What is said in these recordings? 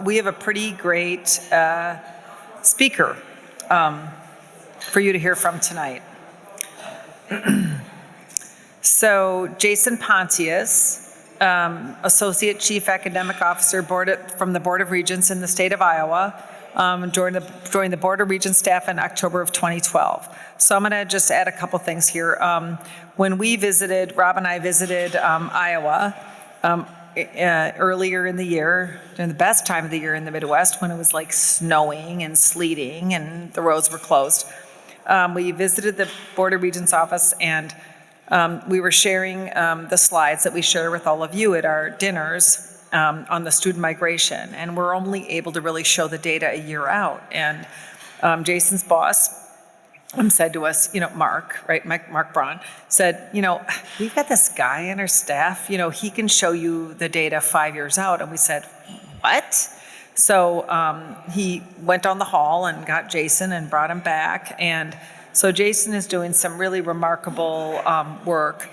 We have a pretty great speaker for you to hear from tonight. So Jason Pontius, Associate Chief Academic Officer from the Board of Regents in the state of Iowa, joined the Board of Regents staff in October of 2012. So I'm going to just add a couple things here. When Rob and I visited Iowa, earlier in the year, during the best time of the year in the Midwest, when it was like snowing and sleeting and the roads were closed. We visited the Board of Regents office, and we were sharing the slides that we share with all of you at our dinners on the student migration, and we're only able to really show the data a year out. And Jason's boss said to us, Mark Braun, said, we've got this guy in our staff, he can show you the data 5 years out. And we said, what? So he went down the hall and got Jason and brought him back. And so Jason is doing some really remarkable work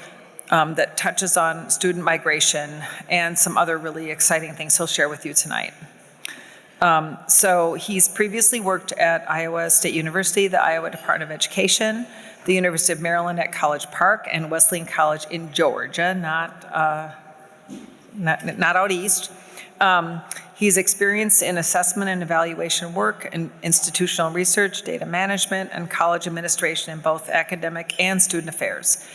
that touches on student migration and some other really exciting things he'll share with you tonight. So he's previously worked at Iowa State University, the Iowa Department of Education, the University of Maryland at College Park, and Wesleyan College in Georgia, not out east. He's experienced in assessment and evaluation work and institutional research, data management, and college administration in both academic and student affairs.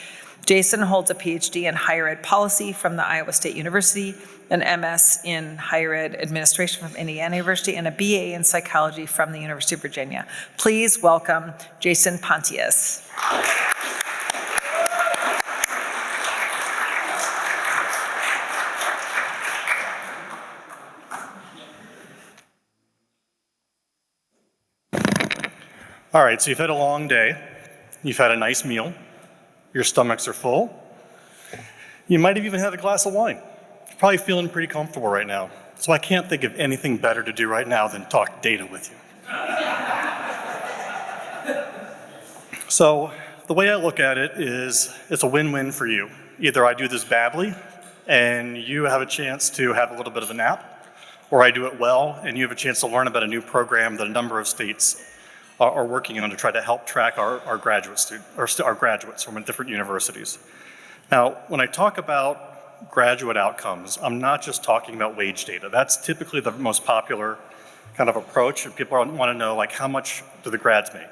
Jason holds a PhD in higher ed policy from the Iowa State University, an MS in higher ed administration from Indiana University, and a BA in psychology from the University of Virginia. Please welcome Jason Pontius. All right, so you've had a long day, you've had a nice meal, your stomachs are full, you might have even had a glass of wine. You're probably feeling pretty comfortable right now. So I can't think of anything better to do right now than talk data with you. So the way I look at it is it's a win-win for you. Either I do this badly and you have a chance to have a little bit of a nap, or I do it well and you have a chance to learn about a new program that a number of states are working on to try to help track our graduate students, or our graduates from different universities. Now, when I talk about graduate outcomes, I'm not just talking about wage data. That's typically the most popular kind of approach, and people want to know, like, how much do the grads make?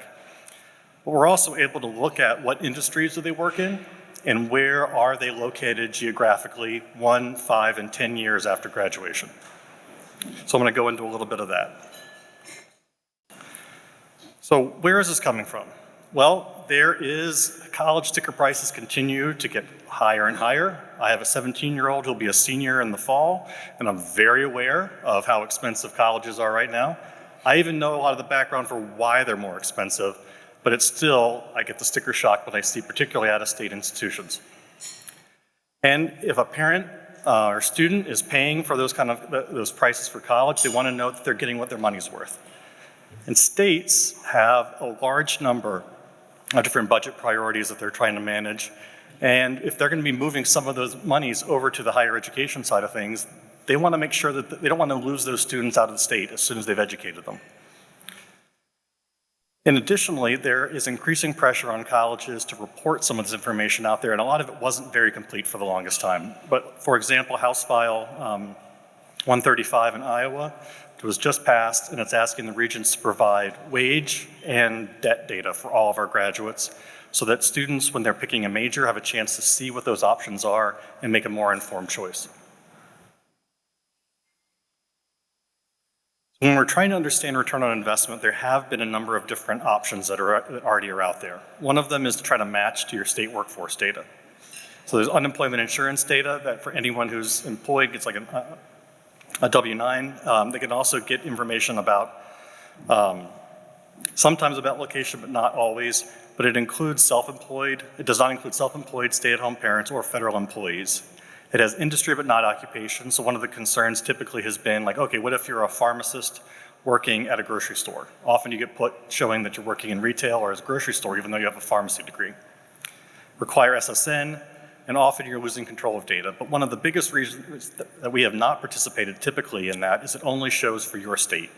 But we're also able to look at what industries do they work in, and where are they located geographically 1, 5, and 10 years after graduation. So I'm going to go into a little bit of that. So where is this coming from? Well, college sticker prices continue to get higher and higher. I have a 17-year-old who'll be a senior in the fall, and I'm very aware of how expensive colleges are right now. I even know a lot of the background for why they're more expensive, but I get the sticker shock when I see particularly out-of-state institutions. And if a parent or student is paying for those prices for college, they want to know that they're getting what their money's worth. And states have a large number of different budget priorities that they're trying to manage. And if they're going to be moving some of those monies over to the higher education side of things, they want to make sure that they don't want to lose those students out of the state as soon as they've educated them. And additionally, there is increasing pressure on colleges to report some of this information out there, and a lot of it wasn't very complete for the longest time. But for example, House File 135 in Iowa was just passed, and it's asking the regents to provide wage and debt data for all of our graduates so that students, when they're picking a major, have a chance to see what those options are and make a more informed choice. When we're trying to understand return on investment, there have been a number of different options that already are out there. One of them is to try to match to your state workforce data. So there's unemployment insurance data that for anyone who's employed gets like a W-9. They can also get information about, sometimes about location, but not always. But it includes self-employed. It does not include self-employed stay-at-home parents or federal employees. It has industry but not occupation. So one of the concerns typically has been like, okay, what if you're a pharmacist working at a grocery store? Often you get put showing that you're working in retail or as a grocery store, even though you have a pharmacy degree. Require SSN, and often you're losing control of data. But one of the biggest reasons that we have not participated typically in that is it only shows for your state.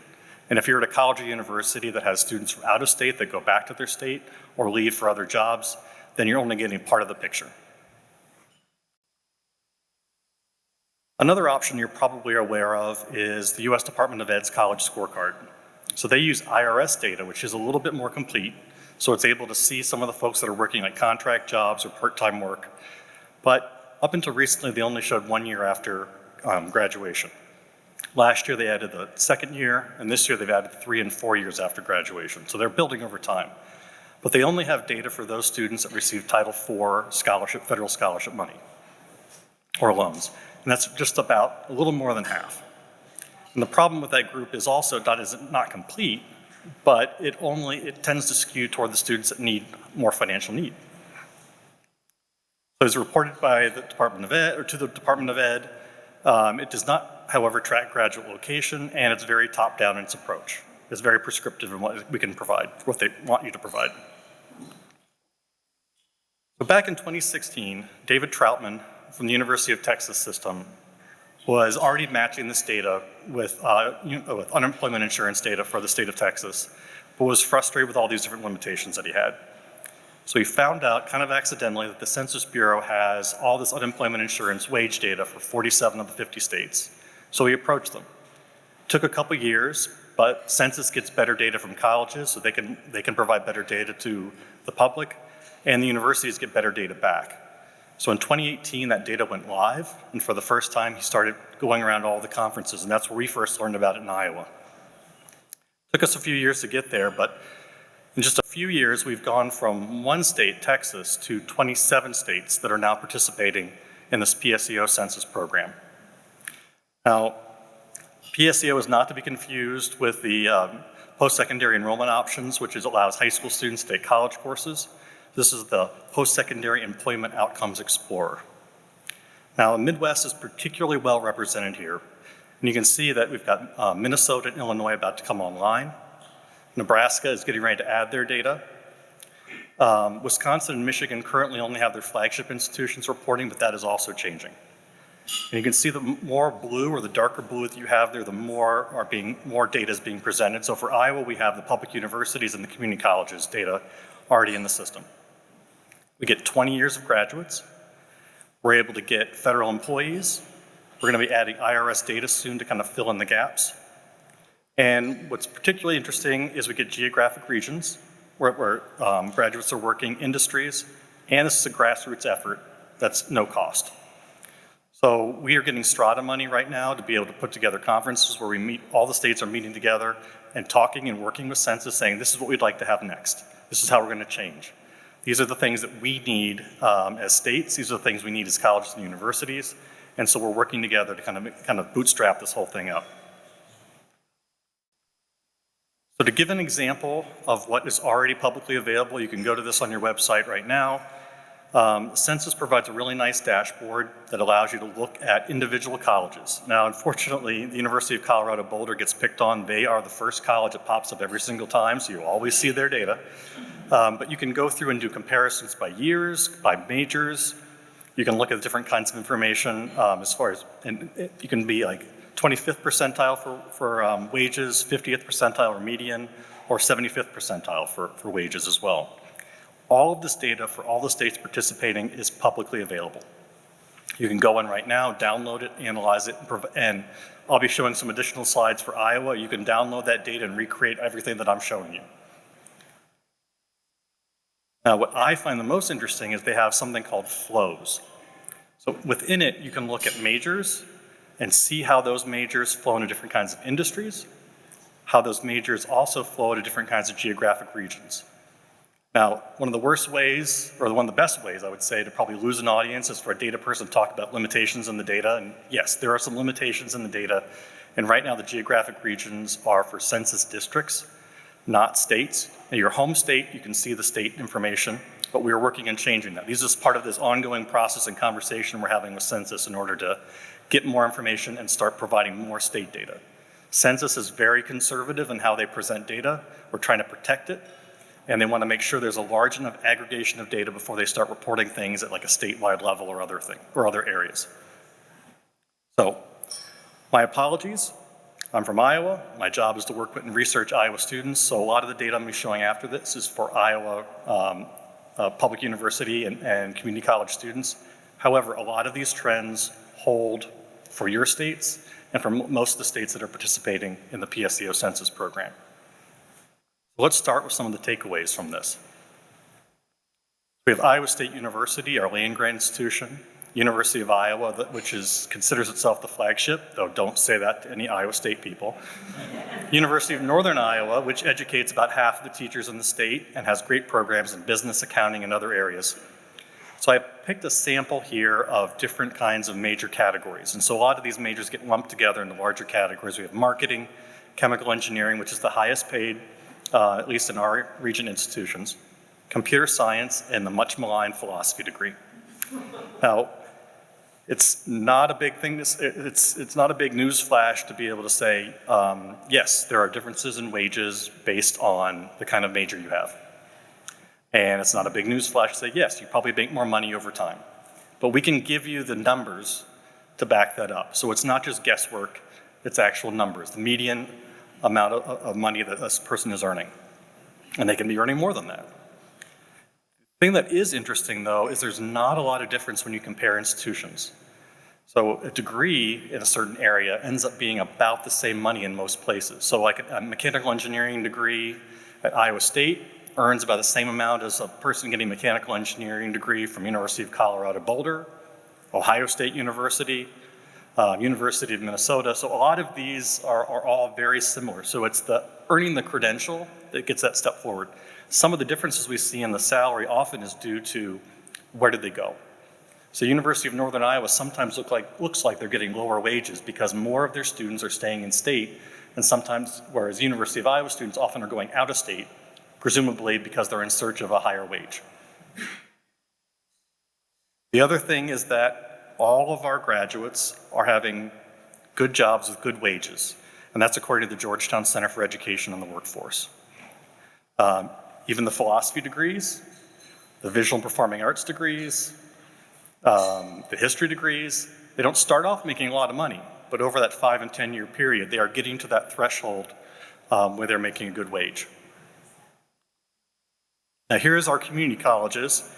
And if you're at a college or university that has students from out of state that go back to their state or leave for other jobs, then you're only getting part of the picture. Another option you're probably aware of is the US Department of Ed's College Scorecard. So they use IRS data, which is a little bit more complete. So it's able to see some of the folks that are working like contract jobs or part-time work. But up until recently, they only showed 1 year after graduation. Last year, they added the second year, and this year they've added 3 and 4 years after graduation. So they're building over time. But they only have data for those students that receive Title IV scholarship, federal scholarship money or loans. And that's just about a little more than half. And the problem with that group is also not complete, but it tends to skew toward the students that need more financial need. So as reported by the Department of Ed, or to the Department of Ed, it does not, however, track graduate location, and it's very top-down in its approach. It's very prescriptive in what we can provide, what they want you to provide. So back in 2016, David Troutman from the University of Texas system was already matching this data with unemployment insurance data for the state of Texas, but was frustrated with all these different limitations that he had. So he found out, kind of accidentally, that the Census Bureau has all this unemployment insurance wage data for 47 of the 50 states. So he approached them. Took a couple years, but Census gets better data from colleges, so they can provide better data to the public, and the universities get better data back. So in 2018, that data went live, and for the first time, he started going around all the conferences, and that's where we first learned about it in Iowa. Took us a few years to get there, but in just a few years, we've gone from 1 state, Texas, to 27 states that are now participating in this PSEO census program. Now, PSEO is not to be confused with the post-secondary enrollment options, which allows high school students to take college courses. This is the Post-Secondary Employment Outcomes Explorer. Now, the Midwest is particularly well represented here. And you can see that we've got Minnesota and Illinois about to come online. Nebraska is getting ready to add their data. Wisconsin and Michigan currently only have their flagship institutions reporting, but that is also changing. And you can see the more blue or the darker blue that you have there, the more data is being presented. So for Iowa, we have the public universities and the community colleges data already in the system. We get 20 years of graduates. We're able to get federal employees. We're going to be adding IRS data soon to kind of fill in the gaps. And what's particularly interesting is we get geographic regions where graduates are working, industries, and this is a grassroots effort that's no cost. So we are getting strata money right now to be able to put together conferences where we meet, all the states are meeting together and talking and working with Census, saying this is what we'd like to have next. This is how we're going to change. These are the things that we need as states. These are the things we need as colleges and universities. And so we're working together to kind of bootstrap this whole thing up. So to give an example of what is already publicly available, you can go to this on your website right now. Census provides a really nice dashboard that allows you to look at individual colleges. Now, unfortunately, the University of Colorado Boulder gets picked on. They are the first college that pops up every single time, so you always see their data. But you can go through and do comparisons by years, by majors. You can look at different kinds of information as far as, and you can be like 25th percentile for wages, 50th percentile or median, or 75th percentile for wages as well. All of this data for all the states participating is publicly available. You can go in right now, download it, analyze it, and I'll be showing some additional slides for Iowa. You can download that data and recreate everything that I'm showing you. Now, what I find the most interesting is they have something called flows. So within it, you can look at majors and see how those majors flow into different kinds of industries, how those majors also flow to different kinds of geographic regions. Now, one of the worst ways, or one of the best ways, I would say, to probably lose an audience is for a data person to talk about limitations in the data. And yes, there are some limitations in the data. And right now, the geographic regions are for census districts, not states. In your home state, you can see the state information, but we are working on changing that. This is part of this ongoing process and conversation we're having with Census in order to get more information and start providing more state data. Census is very conservative in how they present data. We're trying to protect it. and they want to make sure there's a large enough aggregation of data before they start reporting things at like a statewide level or other areas. So, my apologies. I'm from Iowa. My job is to work with and research Iowa students, so a lot of the data I'm going to be showing after this is for Iowa public university and community college students. However, a lot of these trends hold for your states and for most of the states that are participating in the PSEO census program. Let's start with some of the takeaways from this. We have Iowa State University, our land-grant institution, University of Iowa, which considers itself the flagship, though don't say that to any Iowa State people. University of Northern Iowa, which educates about half of the teachers in the state and has great programs in business, accounting, and other areas. So I picked a sample here of different kinds of major categories. And so a lot of these majors get lumped together into larger categories. We have marketing, chemical engineering, which is the highest paid, at least in our region institutions, computer science, and the much maligned philosophy degree. Now, it's not a big thing, it's not a big news flash to be able to say, yes, there are differences in wages based on the kind of major you have. And it's not a big news flash to say, yes, you probably make more money over time. But we can give you the numbers to back that up. So it's not just guesswork, it's actual numbers, the median amount of money that this person is earning. And they can be earning more than that. The thing that is interesting, though, is there's not a lot of difference when you compare institutions. So a degree in a certain area ends up being about the same money in most places. So like a mechanical engineering degree at Iowa State earns about the same amount as a person getting a mechanical engineering degree from University of Colorado Boulder, Ohio State University, University of Minnesota. So a lot of these are all very similar. So it's the earning the credential that gets that step forward. Some of the differences we see in the salary often is due to where did they go. So University of Northern Iowa sometimes looks like they're getting lower wages because more of their students are staying in state, and sometimes, whereas University of Iowa students often are going out of state, presumably because they're in search of a higher wage. The other thing is that all of our graduates are having good jobs with good wages, and that's according to the Georgetown Center for Education and the Workforce. Even the philosophy degrees, the visual and performing arts degrees, the history degrees, they don't start off making a lot of money, but over that 5 and 10 year period, they are getting to that threshold where they're making a good wage. Now here's our community colleges,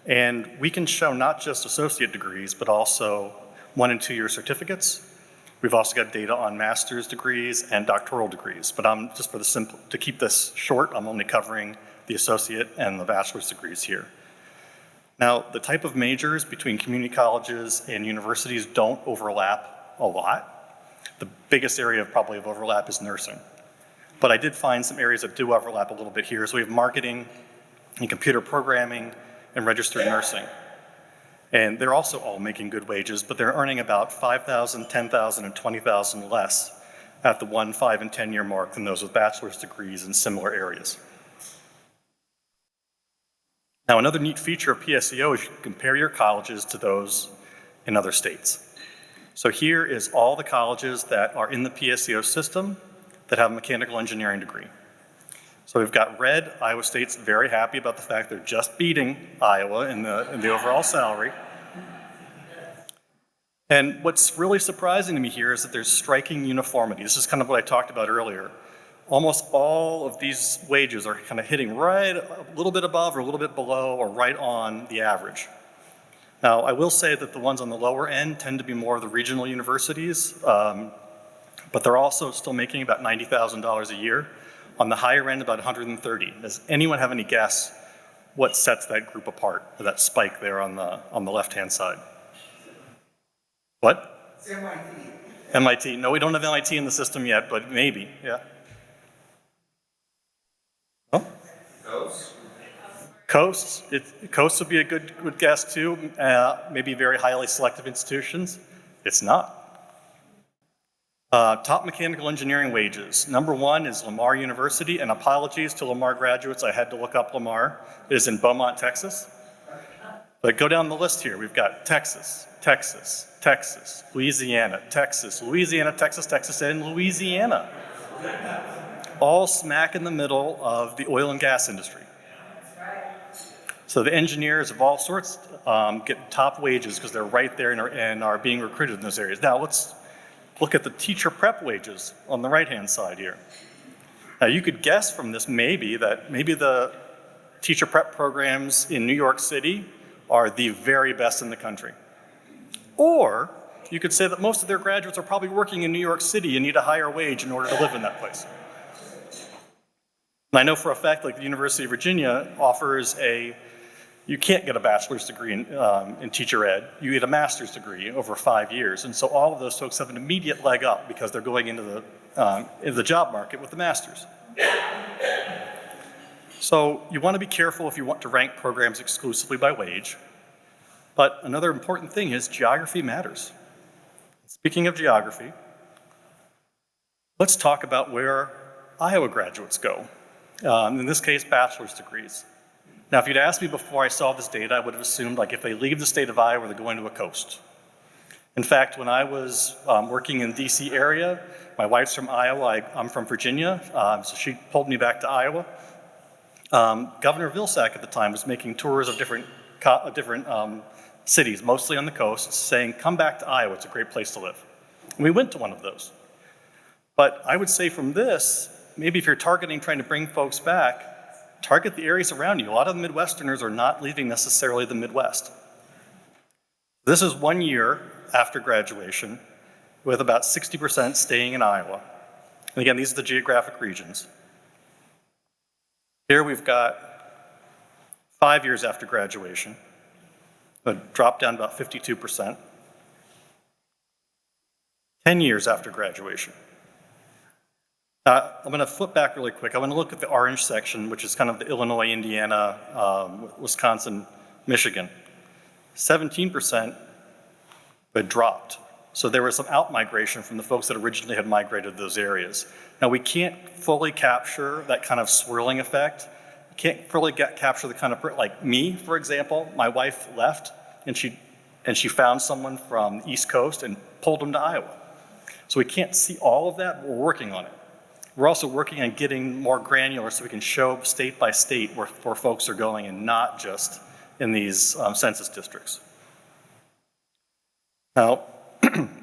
and we can show not just associate degrees, but also 1 and 2 year certificates. We've also got data on master's degrees and doctoral degrees, but I'm just to keep this short, I'm only covering the associate and the bachelor's degrees here. Now, the type of majors between community colleges and universities don't overlap a lot. The biggest area probably of overlap is nursing. But I did find some areas that do overlap a little bit here. So we have marketing and computer programming and registered nursing. And they're also all making good wages, but they're earning about $5,000, $10,000, and $20,000 less at the 1, 5, and 10 year mark than those with bachelor's degrees in similar areas. Now, another neat feature of PSEO is you can compare your colleges to those in other states. So here is all the colleges that are in the PSEO system that have a mechanical engineering degree. So we've got red. Iowa State's very happy about the fact they're just beating Iowa in the overall salary. And what's really surprising to me here is that there's striking uniformity. This is kind of what I talked about earlier. Almost all of these wages are kind of hitting right a little bit above or a little bit below or right on the average. Now, I will say that the ones on the lower end tend to be more of the regional universities, but they're also still making about $90,000 a year. On the higher end, about $130,000. Does anyone have any guess what sets that group apart, or that spike there on the left-hand side? What? It's MIT. MIT. No, we don't have MIT in the system yet, but maybe, yeah. Oh? Coasts. Coasts would be a good guess too. Maybe very highly selective institutions. It's not. Top mechanical engineering wages. Number 1 is Lamar University, and apologies to Lamar graduates, I had to look up Lamar. It is in Beaumont, Texas. But go down the list here. We've got Texas, Texas, Texas, Louisiana, Texas, Louisiana, Texas, Texas, and Louisiana. All smack in the middle of the oil and gas industry. So the engineers of all sorts get top wages because they're right there and are being recruited in those areas. Now let's look at the teacher prep wages on the right-hand side here. Now you could guess from this maybe the teacher prep programs in New York City are the very best in the country. Or you could say that most of their graduates are probably working in New York City and need a higher wage in order to live in that place. And I know for a fact, like the University of Virginia offers you can't get a bachelor's degree in teacher ed, you get a master's degree over 5 years. And so all of those folks have an immediate leg up because they're going into the job market with the master's. So you want to be careful if you want to rank programs exclusively by wage. But another important thing is geography matters. Speaking of geography, let's talk about where Iowa graduates go. In this case, bachelor's degrees. Now, if you'd asked me before I saw this data, I would have assumed like if they leave the state of Iowa, they're going to a coast. In fact, when I was working in the DC area, my wife's from Iowa, I'm from Virginia, so she pulled me back to Iowa. Governor Vilsack at the time was making tours of different cities, mostly on the coast, saying, come back to Iowa, it's a great place to live. And we went to one of those. But I would say from this, maybe if you're targeting trying to bring folks back, target the areas around you. A lot of the Midwesterners are not leaving necessarily the Midwest. This is 1 year after graduation, with about 60% staying in Iowa. And again, these are the geographic regions. Here we've got 5 years after graduation, but dropped down about 52%. 10 years after graduation. I'm going to flip back really quick. I want to look at the orange section, which is kind of the Illinois, Indiana, Wisconsin, Michigan. 17% but dropped. So there was some out-migration from the folks that originally had migrated to those areas. Now we can't fully capture that kind of swirling effect. Can't fully capture the kind of, like me, for example, my wife left and she found someone from the East Coast and pulled them to Iowa. So we can't see all of that, but we're working on it. We're also working on getting more granular so we can show state by state where folks are going and not just in these census districts. Now,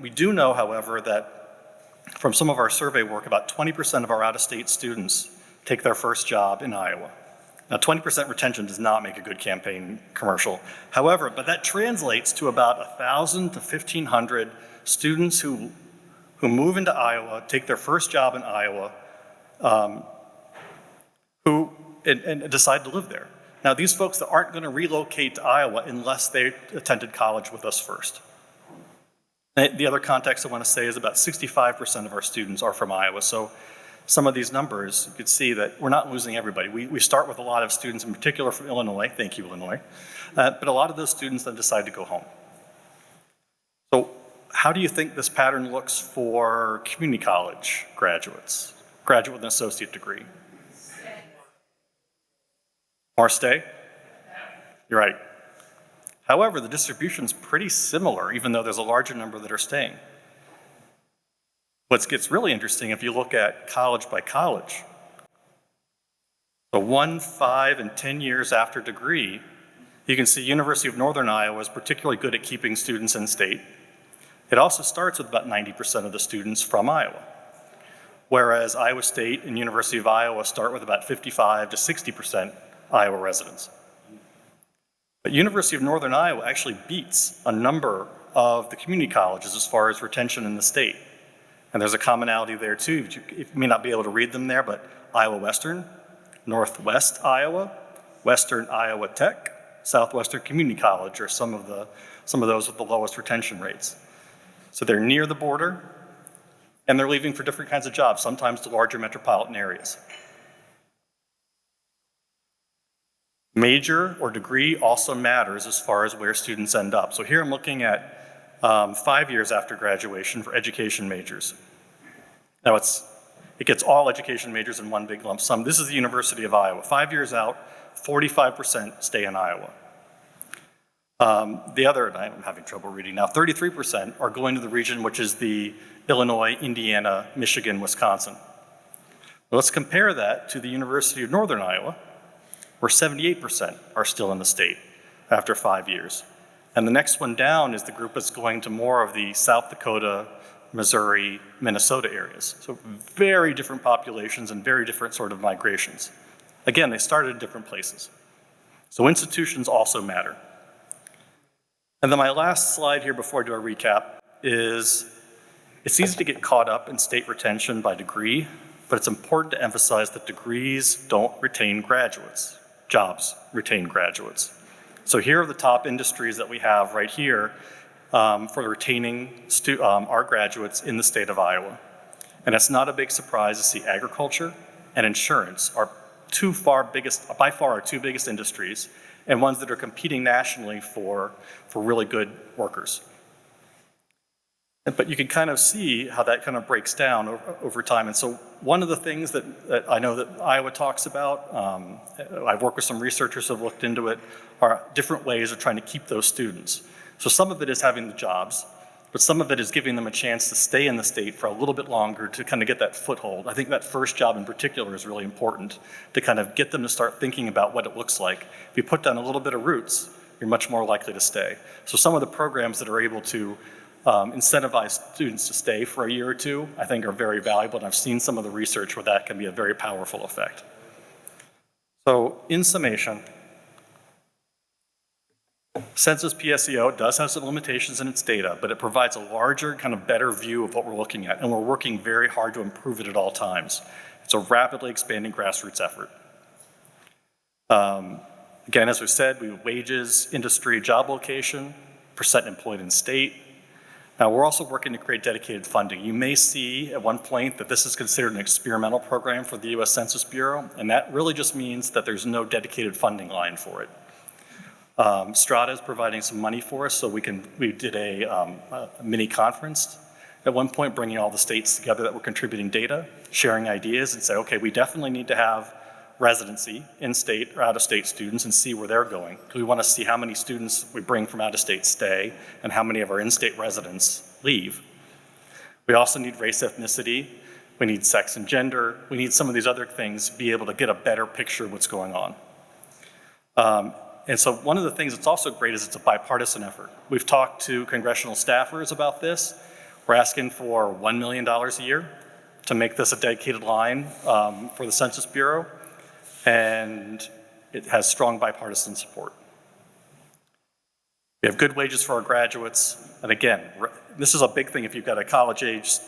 we do know, however, that from some of our survey work, about 20% of our out-of-state students take their first job in Iowa. Now, 20% retention does not make a good campaign commercial. However, but that translates to about 1,000 to 1,500 students who move into Iowa, take their first job in Iowa, who decide to live there. Now, these folks that aren't going to relocate to Iowa unless they attended college with us first. The other context I want to say is about 65% of our students are from Iowa. So some of these numbers, you could see that we're not losing everybody. We start with a lot of students, in particular from Illinois. Thank you, Illinois. But a lot of those students then decide to go home. So how do you think this pattern looks for community college graduates, graduate with an associate degree? More stay? You're right. However, the distribution's pretty similar, even though there's a larger number that are staying. What gets really interesting if you look at college by college. So 1, 5, and 10 years after degree, you can see University of Northern Iowa is particularly good at keeping students in state. It also starts with about 90% of the students from Iowa, whereas Iowa State and University of Iowa start with about 55 to 60% Iowa residents. But University of Northern Iowa actually beats a number of the community colleges as far as retention in the state. And there's a commonality there too. You may not be able to read them there, but Iowa Western, Northwest Iowa, Western Iowa Tech, Southwestern Community College are some of those with the lowest retention rates. So they're near the border, and they're leaving for different kinds of jobs, sometimes to larger metropolitan areas. Major or degree also matters as far as where students end up. So here I'm looking at 5 years after graduation for education majors. Now it gets all education majors in one big lump sum. This is the University of Iowa. 5 years out, 45% stay in Iowa. The other, and I'm having trouble reading now, 33% are going to the region which is the Illinois, Indiana, Michigan, Wisconsin. Well, let's compare that to the University of Northern Iowa, where 78% are still in the state after 5 years. And the next one down is the group that's going to more of the South Dakota, Missouri, Minnesota areas. So very different populations and very different sort of migrations. Again, they started in different places. So institutions also matter. And then my last slide here before I do a recap is it's easy to get caught up in state retention by degree, but it's important to emphasize that degrees don't retain graduates. Jobs retain graduates. So here are the top industries that we have right here for retaining our graduates in the state of Iowa. And it's not a big surprise to see agriculture and insurance are by far our two biggest industries, and ones that are competing nationally for really good workers. But you can kind of see how that kind of breaks down over time. And so one of the things that I know that Iowa talks about, I've worked with some researchers who have looked into it, are different ways of trying to keep those students. So some of it is having the jobs, but some of it is giving them a chance to stay in the state for a little bit longer to kind of get that foothold. I think that first job in particular is really important to kind of get them to start thinking about what it looks like. If you put down a little bit of roots, you're much more likely to stay. So some of the programs that are able to incentivize students to stay for a year or two, I think are very valuable, and I've seen some of the research where that can be a very powerful effect. So in summation, Census PSEO does have some limitations in its data, but it provides a larger, kind of better view of what we're looking at, and we're working very hard to improve it at all times. It's a rapidly expanding grassroots effort. Again, as we said, we have wages, industry, job location, percent employed in state. Now, we're also working to create dedicated funding. You may see at one point that this is considered an experimental program for the US Census Bureau, and that really just means that there's no dedicated funding line for it. Strata is providing some money for us, so we did a mini conference at one point, bringing all the states together that were contributing data, sharing ideas, and say, okay, we definitely need to have residency in-state or out-of-state students and see where they're going. We want to see how many students we bring from out-of-state stay and how many of our in-state residents leave. We also need race, ethnicity. We need sex and gender. We need some of these other things to be able to get a better picture of what's going on. And so one of the things that's also great is it's a bipartisan effort. We've talked to congressional staffers about this. We're asking for $1 million a year to make this a dedicated line for the Census Bureau, and it has strong bipartisan support. We have good wages for our graduates, and again, this is a big thing if you've got a college-age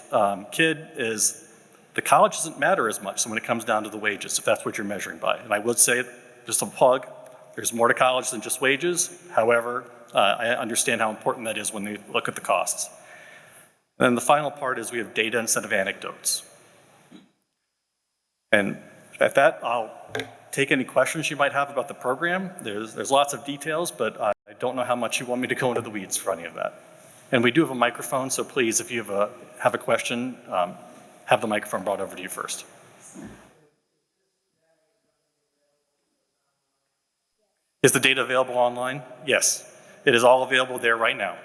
kid, is the college doesn't matter as much when it comes down to the wages, if that's what you're measuring by. And I would say, just a plug, there's more to college than just wages. However, I understand how important that is when they look at the costs. And then the final part is we have data instead of anecdotes. And at that, I'll take any questions you might have about the program. There's lots of details, but I don't know how much you want me to go into the weeds for any of that. And we do have a microphone, so please, if you have a question, have the microphone brought over to you first. Is the data available online? Yes, it is all available there right now.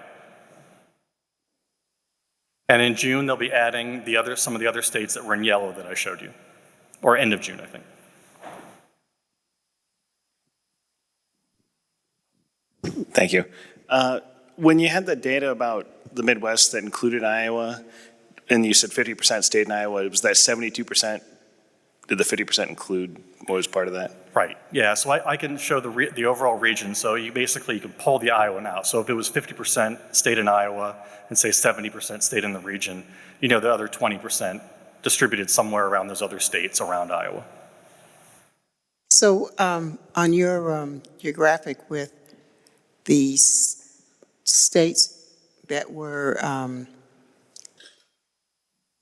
And in June, they'll be adding some of the other states that were in yellow that I showed you, or end of June, I think. Thank you. When you had the data about the Midwest that included Iowa, and you said 50% stayed in Iowa, was that 72%? Did the 50% include what was part of that? Right, yeah, so I can show the overall region. So you can pull the Iowan out. So if it was 50% stayed in Iowa and say 70% stayed in the region, you know the other 20% distributed somewhere around those other states around Iowa. So on your graphic with the states that were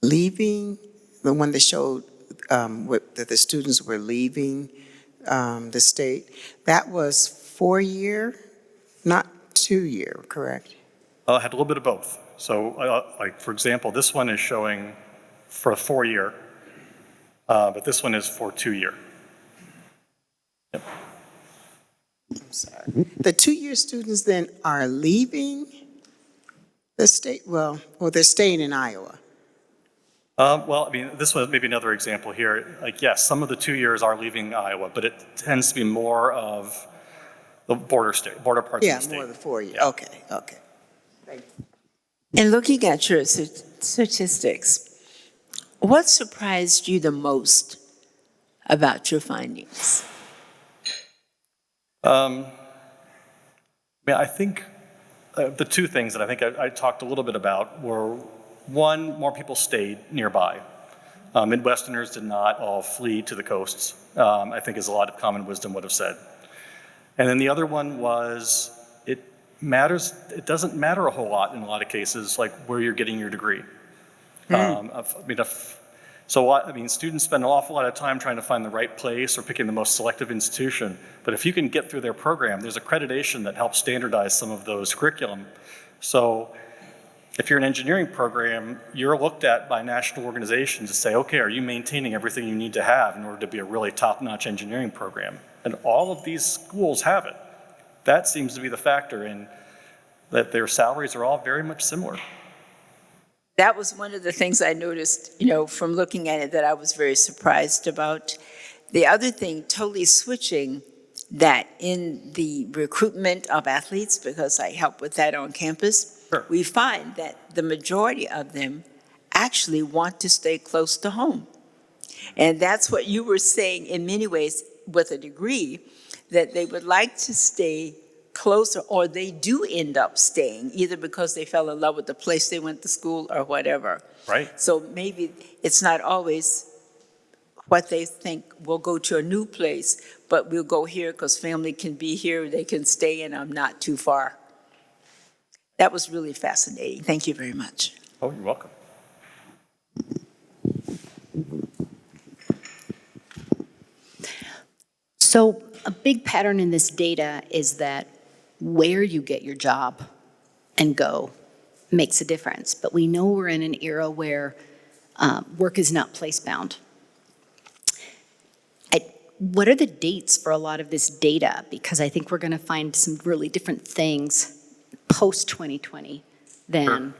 leaving, the one that showed that the students were leaving the state, that was 4-year, not 2-year, correct? I had a little bit of both. So like for example, this one is showing for a 4-year, but this one is for 2-year. Yep. I'm sorry. The 2-year students then are leaving the state, or they're staying in Iowa? Well, I mean, this was maybe another example here. Like, yes, some of the 2 years are leaving Iowa, but it tends to be more of the border parts Yeah, of the state. more than 4 years. Yeah. Okay, okay. In looking at your statistics, what surprised you the most about your findings? I mean, I think the two things that I think I talked a little bit about were, one, more people stayed nearby. Midwesterners did not all flee to the coasts, I think, as a lot of common wisdom would have said. And then the other one was, it doesn't matter a whole lot in a lot of cases, like where you're getting your degree. Students spend an awful lot of time trying to find the right place or picking the most selective institution. But if you can get through their program, there's accreditation that helps standardize some of those curriculum. So if you're an engineering program, you're looked at by national organizations to say, okay, are you maintaining everything you need to have in order to be a really top-notch engineering program? And all of these schools have it. That seems to be the factor in that their salaries are all very much similar. That was one of the things I noticed, from looking at it that I was very surprised about. The other thing, totally switching, that in the recruitment of athletes, because I help with that on campus, Sure. we find that the majority of them actually want to stay close to home. And that's what you were saying in many ways with a degree, that they would like to stay closer, or they do end up staying, either because they fell in love with the place they went to school or whatever. Right. So maybe it's not always what they think, we'll go to a new place, but we'll go here because family can be here, they can stay, and I'm not too far. That was really fascinating. Thank you very much. Oh, you're welcome. So a big pattern in this data is that where you get your job and go makes a difference. But we know we're in an era where work is not place-bound. What are the dates for a lot of this data? Because I think we're going to find some really different things post-2020 than,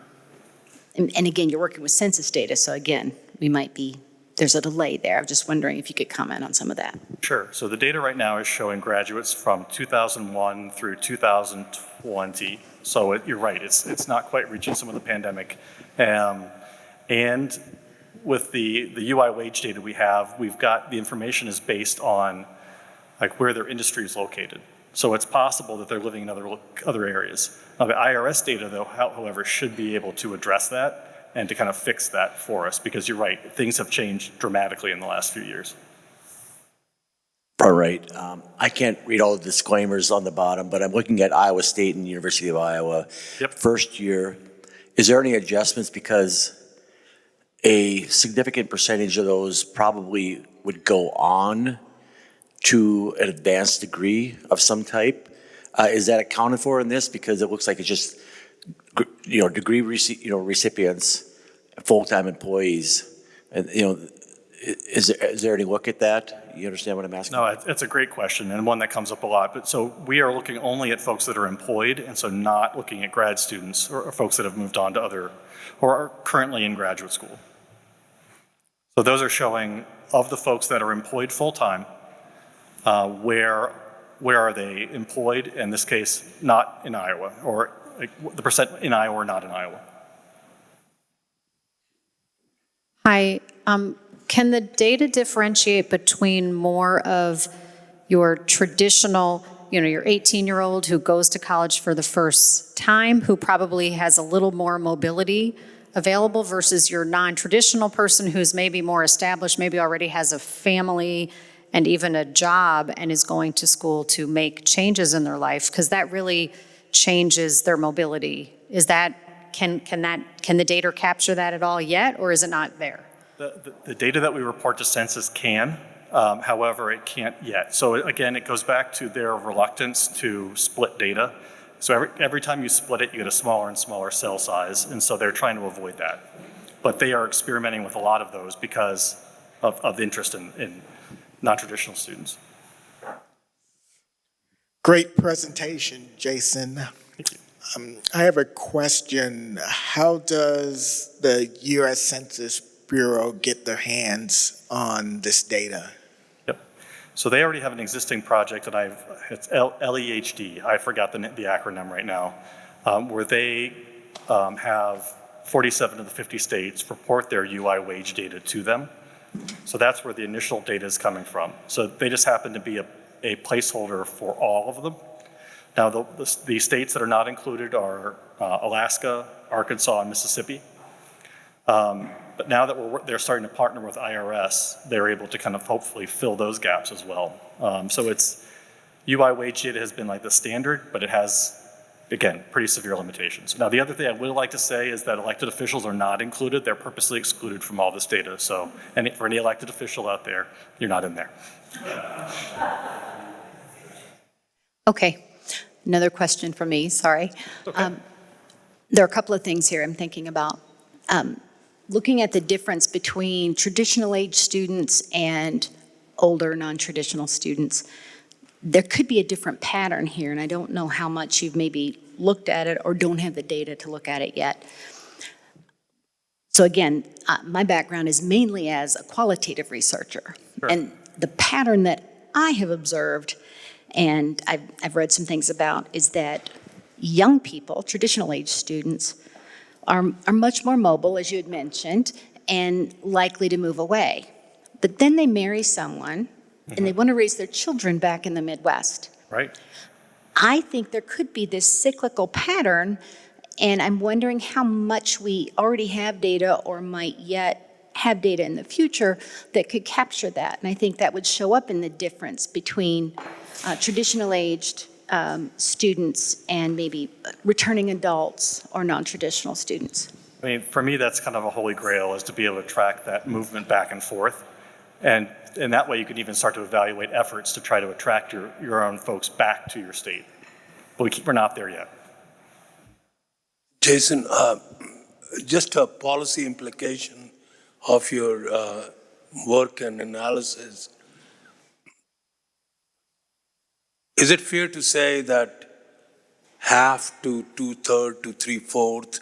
and again, you're working with census data, so again, there's a delay there. I'm just wondering if you could comment on some of that. Sure. So the data right now is showing graduates from 2001 through 2020. So you're right, it's not quite reaching some of the pandemic. And with the UI wage data we've got the information is based on like where their industry is located. So it's possible that they're living in other areas. Now the IRS data, though, however, should be able to address that and to kind of fix that for us, because you're right, things have changed dramatically in the last few years. All right. I can't read all the disclaimers on the bottom, but I'm looking at Iowa State and University of Iowa. Yep. First year. Is there any adjustments, because a significant percentage of those probably would go on to an advanced degree of some type? Is that accounted for in this? Because it looks like it's just, degree recipients, full-time employees, and is there any look at that? You understand what I'm asking? No, it's a great question, and one that comes up a lot. But so we are looking only at folks that are employed, and so not looking at grad students or folks that have moved on to other, or are currently in graduate school. So those are showing, of the folks that are employed full-time, where are they employed? In this case, not in Iowa, or like, the percent in Iowa or not in Iowa. Hi, can the data differentiate between more of your traditional, your 18-year-old who goes to college for the first time, who probably has a little more mobility available, versus your non-traditional person who's maybe more established, maybe already has a family and even a job and is going to school to make changes in their life? Because that really changes their mobility. Is that, can the data capture that at all yet, or is it not there? The data that we report to Census can, however, it can't yet. So again, it goes back to their reluctance to split data. So every time you split it, you get a smaller and smaller cell size, and so they're trying to avoid that. But they are experimenting with a lot of those because of the interest in non-traditional students. Great presentation, Jason. Thank you. I have a question. How does the U.S. Census Bureau get their hands on this data? Yep. So they already have an existing project that it's LEHD, I forgot the acronym right now, where they have 47 of the 50 states report their UI wage data to them. So that's where the initial data is coming from. So they just happen to be a placeholder for all of them. Now, the states that are not included are Alaska, Arkansas, and Mississippi. But now that they're starting to partner with IRS, they're able to kind of hopefully fill those gaps as well. So UI wage data has been like the standard, but it has, again, pretty severe limitations. Now, the other thing I would like to say is that elected officials are not included. They're purposely excluded from all this data. So for any elected official out there, you're not in there. Okay, another question from me, sorry. Okay. There are a couple of things here I'm thinking about. Looking at the difference between traditional age students and older non-traditional students, there could be a different pattern here, and I don't know how much you've maybe looked at it or don't have the data to look at it yet. So again, my background is mainly as a qualitative researcher. Sure. And the pattern that I have observed, and I've read some things about, is that young people, traditional age students, are much more mobile, as you had mentioned, and likely to move away. But then they marry someone, and they want to raise their children back in the Midwest. Right. I think there could be this cyclical pattern, and I'm wondering how much we already have data or might yet have data in the future that could capture that. And I think that would show up in the difference between traditional aged students and maybe returning adults or non-traditional students. I mean, for me, that's kind of a holy grail, is to be able to track that movement back and forth. And that way you can even start to evaluate efforts to try to attract your own folks back to your state. But we're not there yet. Jason, just a policy implication of your work and analysis. Is it fair to say that half to two-thirds to three-fourths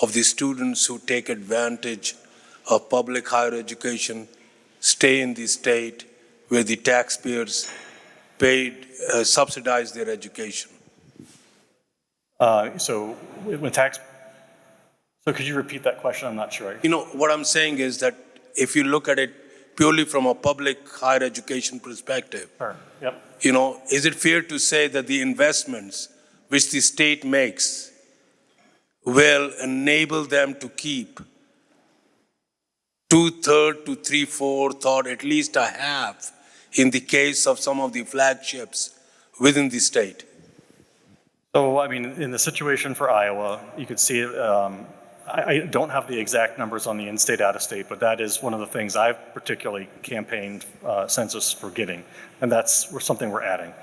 of the students who take advantage of public higher education stay in the state where the taxpayers subsidize their education? So could you repeat that question? I'm not sure. You know, what I'm saying is that if you look at it purely from a public higher education perspective, Sure. Yep. you know, is it fair to say that the investments which the state makes will enable them to keep two-thirds to three-fourths or at least a half in the case of some of the flagships within the state? So, I mean, in the situation for Iowa, you could see, I don't have the exact numbers on the in-state, out-of-state, but that is one of the things I've particularly campaigned Census for getting, and that's something we're adding.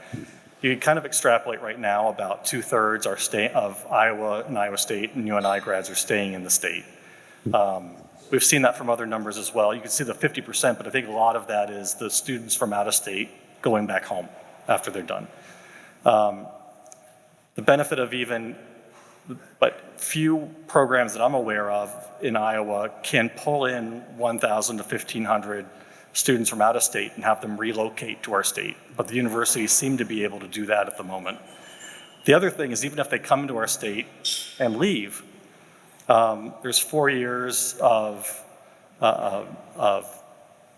You can kind of extrapolate right now about two-thirds of Iowa and Iowa State and UNI grads are staying in the state. We've seen that from other numbers as well. You can see the 50%, but I think a lot of that is the students from out of state going back home after they're done. The benefit of but few programs that I'm aware of in Iowa can pull in 1,000 to 1,500 students from out of state and have them relocate to our state. But the universities seem to be able to do that at the moment. The other thing is, even if they come into our state and leave, there's 4 years of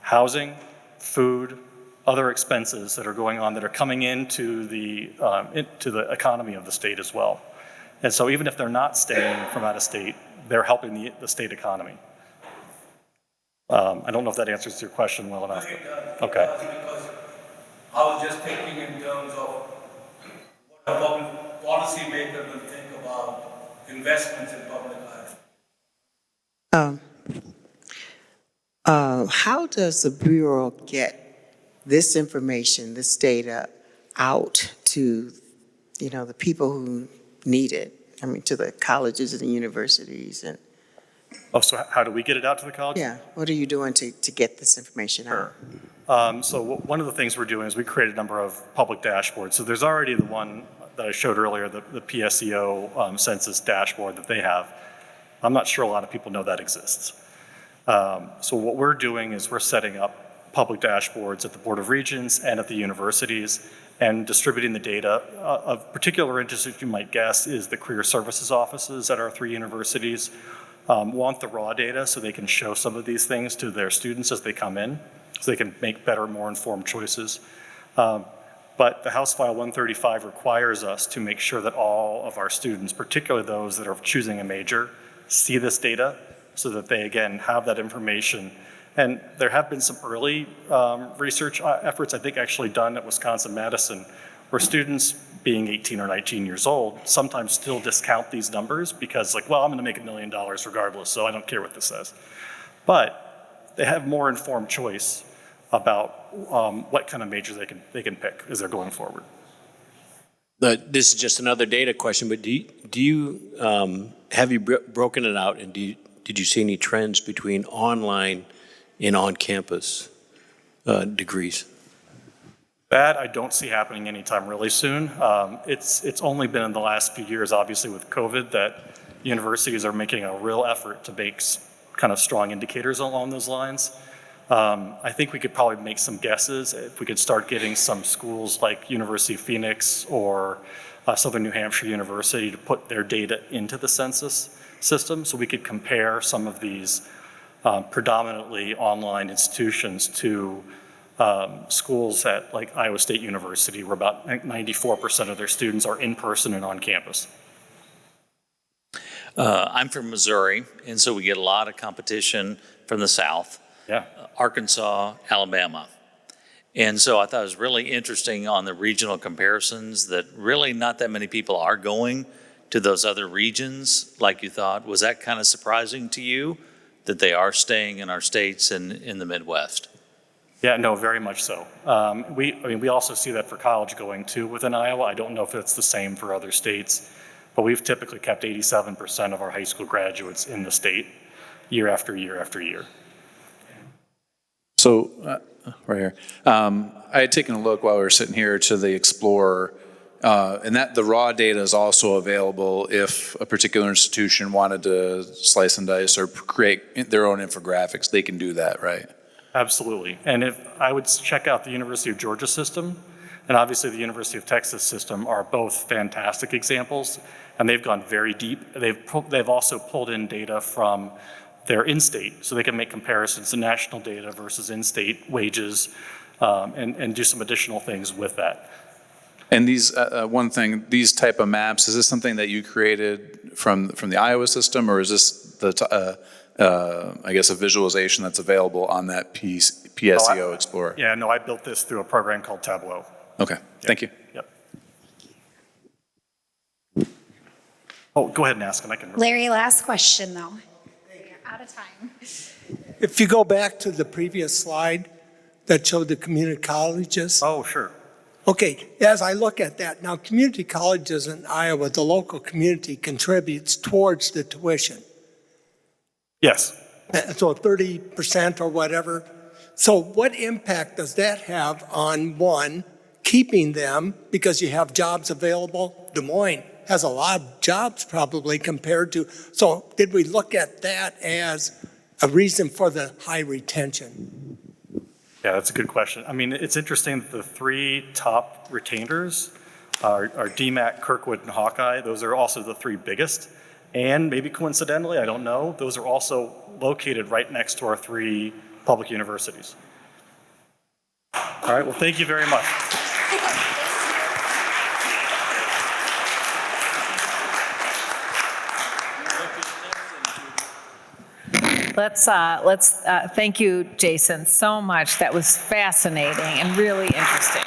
housing, food, other expenses that are going on that are coming into the economy of the state as well. And so even if they're not staying from out of state, they're helping the state economy. I don't know if that answers your question well enough. Okay. Because I was just thinking in terms of what a public policymaker will think about investments in public higher. How does the Bureau get this information, this data, out to, the people who need it? I mean, to the colleges and the universities and. Oh, so how do we get it out to the colleges? Yeah, what are you doing to get this information out? Sure. So one of the things we're doing is we create a number of public dashboards. So there's already the one that I showed earlier, the PSEO census dashboard that they have. I'm not sure a lot of people know that exists. So what we're doing is we're setting up public dashboards at the Board of Regents and at the universities and distributing the data. Of particular interest, as you might guess, is the career services offices at our 3 universities want the raw data so they can show some of these things to their students as they come in, so they can make better, more informed choices. But the House File 135 requires us to make sure that all of our students, particularly those that are choosing a major, see this data so that they, again, have that information. And there have been some early research efforts, I think actually done at Wisconsin-Madison, where students being 18 or 19 years old sometimes still discount these numbers because like, well, I'm gonna make $1 million regardless, so I don't care what this says. But they have more informed choice about what kind of major they can pick as they're going forward. This is just another data question, but have you broken it out, and did you see any trends between online and on-campus degrees? That I don't see happening anytime really soon. It's only been in the last few years, obviously with COVID, that universities are making a real effort to make kind of strong indicators along those lines. I think we could probably make some guesses if we could start getting some schools like University of Phoenix or Southern New Hampshire University to put their data into the census system so we could compare some of these predominantly online institutions to schools at like Iowa State University where about 94% of their students are in person and on campus. I'm from Missouri, and so we get a lot of competition from the South. Yeah. Arkansas, Alabama. And so I thought it was really interesting on the regional comparisons that really not that many people are going to those other regions like you thought. Was that kind of surprising to you that they are staying in our states and in the Midwest? Yeah, no, very much so. We also see that for college going too within Iowa. I don't know if it's the same for other states, but we've typically kept 87% of our high school graduates in the state year after year after year. So, right here, I had taken a look while we were sitting here to the Explorer, and that the raw data is also available if a particular institution wanted to slice and dice or create their own infographics. They can do that, right? Absolutely. And if I would check out the University of Georgia system, and obviously the University of Texas system are both fantastic examples, and they've gone very deep. They've also pulled in data from their in-state, so they can make comparisons to national data versus in-state wages, and do some additional things with that. And these, one thing, these type of maps, is this something that you created from the Iowa system, or is this I guess a visualization that's available on that PSEO Explorer? Yeah, no, I built this through a program called Tableau. Okay, thank you. Yep. Oh, go ahead and ask him. I can. Larry, last question though. Out of time. If you go back to the previous slide that showed the community colleges. Oh, sure. Okay, as I look at that, now community colleges in Iowa, the local community contributes towards the tuition. Yes. So 30% or whatever. So what impact does that have on, one, keeping them because you have jobs available? Des Moines has a lot of jobs probably compared to, so did we look at that as a reason for the high retention? Yeah, that's a good question. I mean, it's interesting that the 3 top retainers are DMAC, Kirkwood, and Hawkeye. Those are also the 3 biggest. And maybe coincidentally, I don't know, those are also located right next to our 3 public universities. All right, well, thank you very much. Let's thank you, Jason, so much. That was fascinating and really interesting.